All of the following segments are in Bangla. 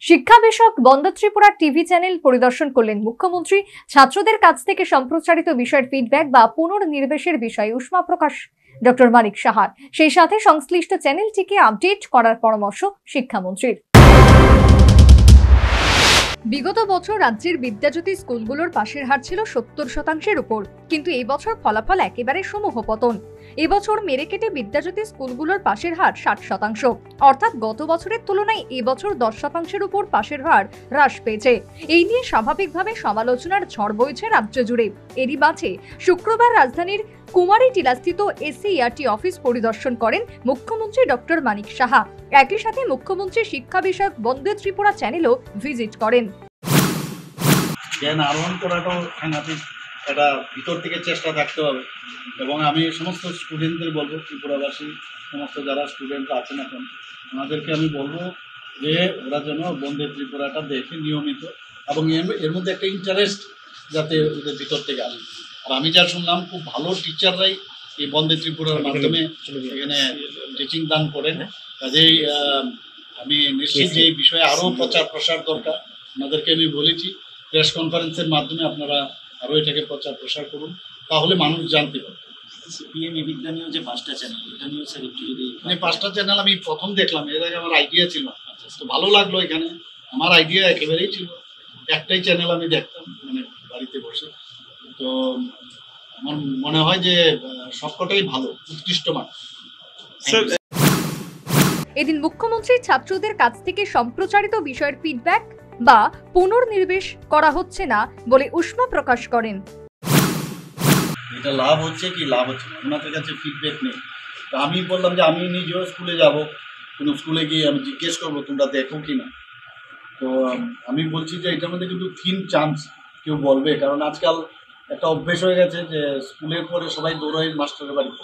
শিক্ষা বিষয়ক বন্ধ ত্রিপুরা টিভি চ্যানেল পরিদর্শন করলেন মুখ্যমন্ত্রী। ছাত্রদের কাছ থেকে সম্প্রচারিত বিষয়ের ফিডব্যাক বা পুনর্নির্দেশের বিষয়ে উষ্মা প্রকাশ ডক্টর মানিক সাহার। সেই সাথে সংশ্লিষ্ট চ্যানেলটিকে আপডেট করার পরামর্শ শিক্ষামন্ত্রীর। বিগত বছর রাজ্যের বিদ্যাজ্যোতি স্কুলগুলোর পাশের হার ছিল 70%-এর উপর, কিন্তু এই বছর ফলাফল একেবারে সমূহপতন। এবছর মেরেকেটে বিদ্যাজ্যোতি স্কুলগুলোর পাশের হার 60%, অর্থাৎ গত বছরের তুলনায় এবছর 10%-এর উপর পাশের হার হ্রাস পেয়েছে। এই নিয়ে স্বাভাবিকভাবে সমালোচনার ঝড় বইছে রাজ্য জুড়ে। এরই মাঝে শুক্রবার রাজধানীর কুমারীটিলাস্থিত এসসিইআরটি অফিস পরিদর্শন করেন মুখ্যমন্ত্রী ডক্টর মানিক সাহা। একই সাথে মুখ্যমন্ত্রী শিক্ষা বিষয়ক বন্দে ত্রিপুরা চ্যানেলও ভিজিট করেন। জ্ঞান আহরণ করাটাও সাংঘাতিক একটা ভিতর থেকে চেষ্টা থাকতে হবে, এবং আমি সমস্ত স্টুডেন্টদের বলবো, ত্রিপুরাবাসী সমস্ত যারা স্টুডেন্ট আছেন এখন, ওনাদেরকে আমি বলবো যে ওরা যেন বন্দে ত্রিপুরাটা দেখে নিয়মিত, এবং এর মধ্যে একটা ইন্টারেস্ট যাতে ওদের ভিতর থেকে আসে। আর আমি যা শুনলাম, খুব ভালো টিচাররাই এই বন্দে ত্রিপুরার মাধ্যমে এখানে টিচিং দান করেন। কাজেই আমি নিশ্চিত যে এই বিষয়ে আরও প্রচার প্রসার দরকার। ওনাদেরকে আমি বলেছি প্রেস কনফারেন্সের মাধ্যমে আপনারা আরও এটাকে প্রচার প্রসার করুন, তাহলে মানুষ জানতে পারবে। পিএম বিদ্যা নিয়েও যে 5টা চ্যানেল, এটা নিয়েও স্যার একটু যদি 5টা চ্যানেল আমি প্রথম দেখলাম, এর আগে আমার আইডিয়া ছিল না, তো ভালো লাগলো। এখানে আমার আইডিয়া একেবারেই ছিল একটাই চ্যানেল আমি দেখতাম, মানে বাড়িতে বসে। তো আমার মনে হয় যে সবকটাই ভালো, উৎকৃষ্ট মান। এদিন মুখ্যমন্ত্রী ছাত্রদের কাছ থেকে সম্প্রচারিত বিষয়ের ফিডব্যাক বা পুনর্নির্দেশ করা হচ্ছে না বলে উষ্মা প্রকাশ করেন। এটা লাভ হচ্ছে কি লাভ হচ্ছে না, ওনাদের কাছে ফিডব্যাক নেই। তো আমি বললাম যে আমি নিজেও স্কুলে যাব, কোনো স্কুলে গিয়ে আমি জিজ্ঞেস করবো তোমরা দেখো কি না। তো আমি বলছি যে এটার মধ্যে কিন্তু থিন চান্স কেউ বলবে, কারণ আজকাল একটা অভ্যেস হয়ে গেছে যে স্কুলের পরে সবাই দৌড়াই মাস্টারের বাড়িতে।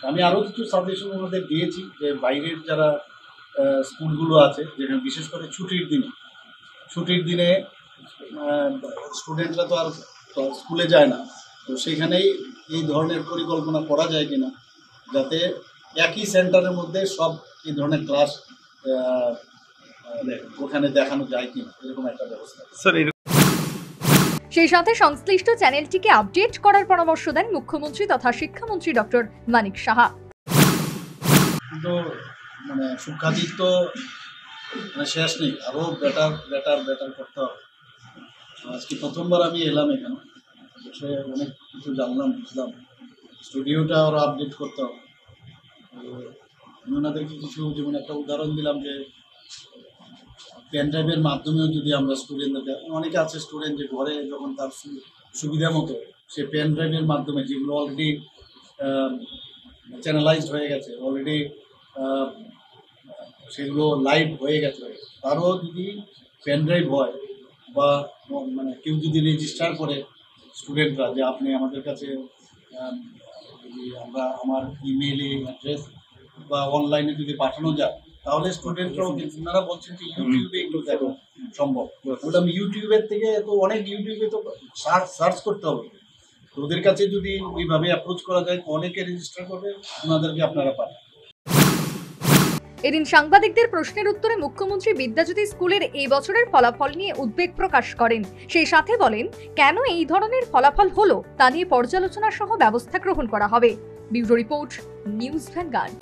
আমি আরও কিছু সাজেশন ওনাদের দিয়েছি যে বাইরের যারা স্কুলগুলো আছে, যেখানে বিশেষ করে ছুটির দিনে স্টুডেন্টরা তো আর স্কুলে যায় না, তো সেখানেই এই ধরনের পরিকল্পনা করা যায় কিনা, যাতে একই সেন্টারের মধ্যে সব এই ধরনের ক্লাস ওখানে দেখানো যায় কিনা, এরকম একটা ব্যবস্থা। সেই সাথে সংশ্লিষ্ট চ্যানেলটিকে আপডেট করার পরামর্শ দেন মুখ্যমন্ত্রী তথা শিক্ষামন্ত্রী ডক্টর মানিক সাহা। কিন্তু মানে সুখাদিত তো শেষ নেই, আরও বেটার করতে হবে। আজকে প্রথমবার আমি এলাম এখানে, সে অনেক কিছু জানলাম, বুঝলাম। স্টুডিওটা আরও আপডেট করতে হবে। আমি ওনাদেরকে কিছু, যেমন একটা উদাহরণ দিলাম যে পেন ড্রাইভের মাধ্যমেও যদি আমরা স্টুডেন্টদের, অনেকে আছে স্টুডেন্ট যে ঘরে যখন তার সুবিধা মতো সে পেন ড্রাইভের মাধ্যমে, যেগুলো অলরেডি চ্যানেলাইজড হয়ে গেছে, অলরেডি সেগুলো লাইভ হয়ে গেছে, তারও যদি পেন ড্রাইভ হয় বা মানে কেউ যদি রেজিস্টার করে স্টুডেন্টরা যে আপনি আমাদের কাছে যদি আমরা আমার ইমেইলে অ্যাড্রেস বা অনলাইনে যদি পাঠানো যায়, তাহলে স্টুডেন্টরাও, ওনারা বলছেন যে ইউটিউবে একটু দেখো সম্ভব। বললাম ইউটিউবের থেকে তো অনেক, ইউটিউবে তো সার্চ করতে হবে, তো ওদের কাছে যদি ওইভাবে অ্যাপ্রোচ করা যায়, অনেকে রেজিস্টার করবে, ওনাদেরকে আপনারা পাঠান। এদিন সাংবাদিকদের প্রশ্নের উত্তরে মুখ্যমন্ত্রী বিদ্যাজ্যোতি স্কুলের এই বছরের ফলাফল নিয়ে উদ্বেগ প্রকাশ করেন। সেই সাথে বলেন, কেন এই ধরনের ফলাফল হলো তা নিয়ে পর্যালোচনা সহ ব্যবস্থা গ্রহণ করা হবে। Bureau report, news vanguard.